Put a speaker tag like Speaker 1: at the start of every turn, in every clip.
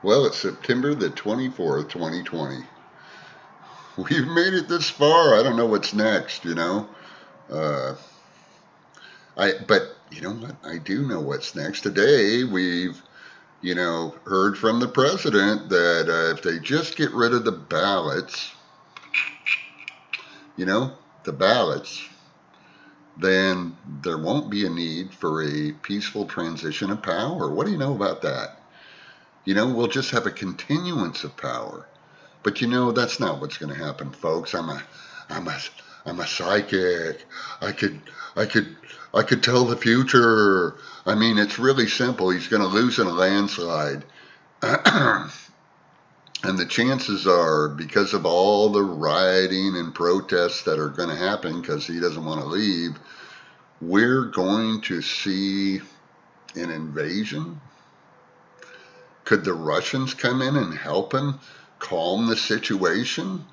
Speaker 1: Well, it's September the 24th, 2020. We've made it this far. I don't know what's next, you know. Uh, but you know what? I do know what's next. Today, we've, heard from the president that if they just get rid of the ballots, you know, the ballots, then there won't be a need for a peaceful transition of power. What do you know about that? We'll just have a continuance of power. But that's not what's going to happen, folks. I'm a, I'm a psychic. I could, I could, I could tell the future. I mean, it's really simple. He's going to lose in a landslide. And the chances are, because of all the rioting and protests that are going to happen because he doesn't want to leave, we're going to see an invasion. Could the Russians come in and help him calm the situation?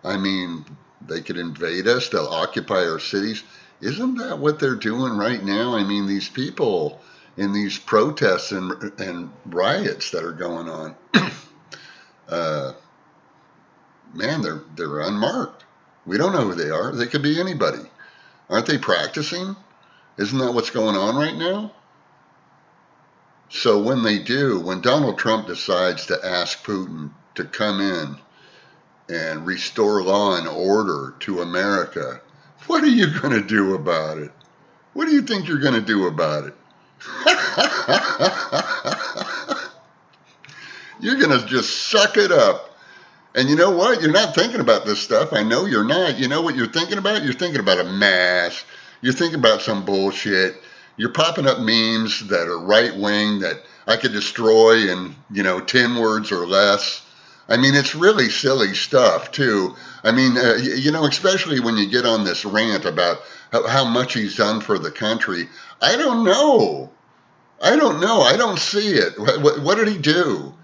Speaker 1: I mean, they could invade us, they'll occupy our cities. Isn't that what they're doing right now? I mean, these people in these protests and riots that are going on, man, they're unmarked. We don't know who they are. They could be anybody. Aren't they practicing? Isn't that what's going on right now? So when Donald Trump decides to ask Putin to come in and restore law and order to America, what are you going to do about it? What do you think you're going to do about it? You're going to just suck it up. And you know what? You're not thinking about this stuff. I know you're not. You know what you're thinking about? You're thinking about a mask. You're thinking about some bullshit. You're popping up memes that are right wing that I could destroy in, 10 words or less. I mean, it's really silly stuff, too. I mean, especially when you get on this rant about how much he's done for the country. I don't know. I don't see it. What did he do?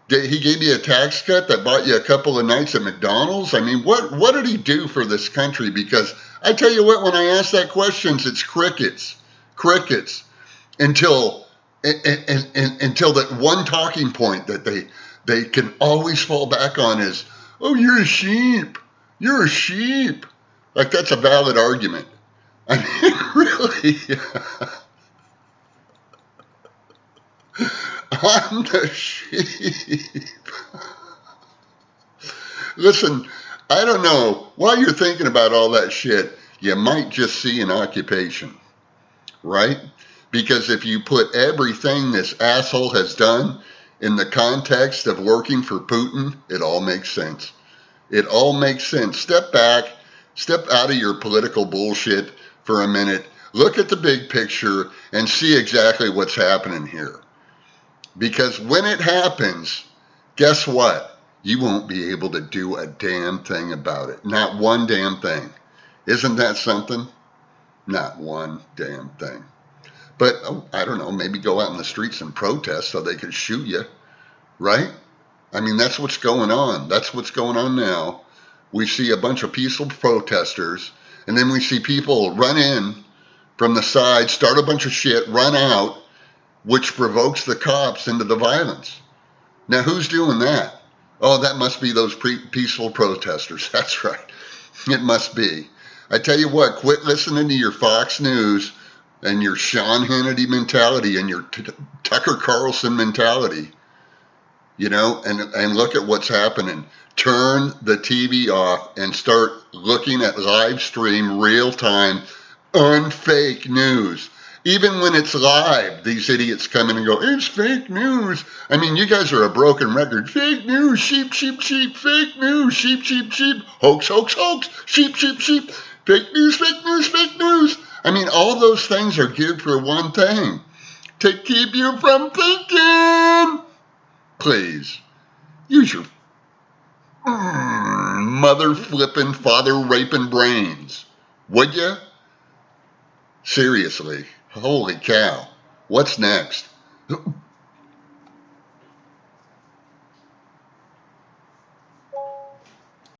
Speaker 1: He gave you a tax cut that bought you a couple of nights at McDonald's? I mean, what did he do for this country? Because I tell you what, when I ask that question, it's crickets. Crickets. Until that one talking point that they can always fall back on is, oh, you're a sheep. You're a sheep. Like, that's a valid argument. I mean, really. I'm the sheep. Listen, I don't know. While you're thinking about all that shit, you might just see an occupation, right? Because if you put everything this asshole has done in the context of working for Putin, it all makes sense. It all makes sense. Step back, step out of your political bullshit for a minute, look at the big picture, and see exactly what's happening here. Because when it happens, guess what? You won't be able to do a damn thing about it. Not one damn thing. Isn't that something? Not one damn thing. But, I don't know, maybe go out in the streets and protest so they can shoot you, right? I mean, that's what's going on. That's what's going on now. We see a bunch of peaceful protesters, and then we see people run in from the side, start a bunch of shit, run out, which provokes the cops into the violence. Now, who's doing that? Oh, that must be those peaceful protesters. That's right. It must be. I tell you what, quit listening to your Fox News and your Sean Hannity mentality and your Tucker Carlson mentality, and look at what's happening. Turn the TV off and start looking at live stream, real time, unfake news. Even when it's live, these idiots come in and go, it's fake news. I mean, you guys are a broken record. Fake news, sheep, sheep, sheep. Fake news, sheep, sheep, sheep. Hoax, hoax, hoax. Sheep, sheep, sheep. Fake news, fake news, fake news. I mean, all those things are geared for one thing. To keep you from thinking. Please, use your mother flipping, father raping brains. Would you? Seriously. Holy cow. What's next?